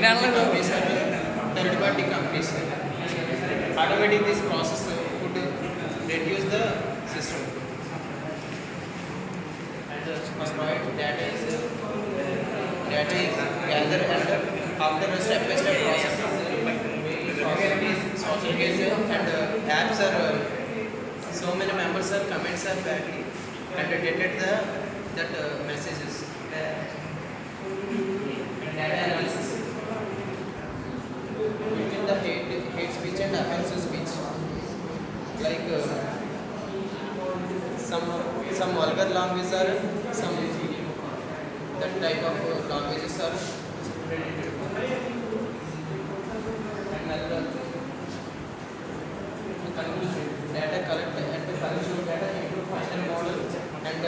companies are third party companies. Automating this process would reduce the system. And Android data is gathered and after a step by step process and apps are so many members are comments are badly and detect that messages. Data analysis between the hate speech and offensive speech, like some vulgar languages are some that type of languages are predicted. And another conclusion, data collect and consume data into final model and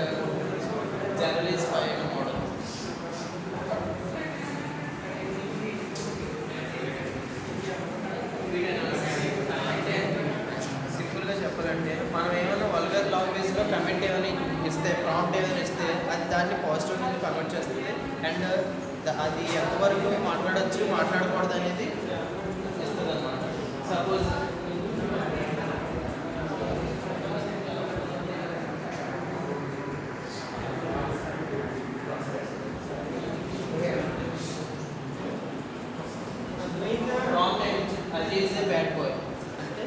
generalize final model. అంటే సింపుల్గా చెప్పాలంటే మనం ఏమైనా vulgar లాంగ్వేజ్లో comment ఏమైనా ఇస్తే prompt ఏమైనా ఇస్తే అది దాన్ని పాజిటివ్ నుండి కన్వర్ట్ చేస్తుంది అండ్ అది ఎంతవరకు మాట్లాడచ్చు మాట్లాడకూడదు అనేది ఇస్తుంది అనమాట. సపోజ్ ప్రాంప్ట్ అది ఈజ్ ఏ బ్యాడ్ బాయ్ అంటే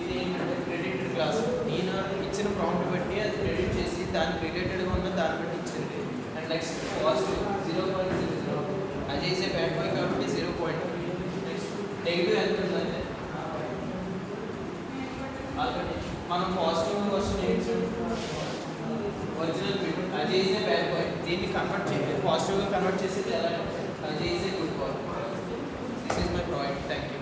ఇది ఏంటంటే ప్రెడిక్టెడ్ క్లాస్ నేను ఇచ్చిన ప్రాంప్ట్ బట్టి అది ప్రెడిక్ట్ చేసి దానికి రిలేటెడ్గా ఉన్న దాన్ని బట్టి ఇచ్చింది. అండ్ నెక్స్ట్ పాజిటివ్ 0.00 అది ఈజ్ ఏ బ్యాడ్ బాయ్ కాబట్టి 0.2. నెక్స్ట్ నెగిటివ్ ఎంత ఉందంటే ఆల్రెడీ మనం పాజిటివ్ క్వశ్చన్ ఏంటి ఒరిజినల్ బిట్ అది ఈజ్ ఏ బ్యాడ్ బాయ్ దీన్ని కన్వర్ట్ చేసి పాజిటివ్గా కన్వర్ట్ చేసేది ఎలా అంటే అది is a good boy. This is my point. Thank you.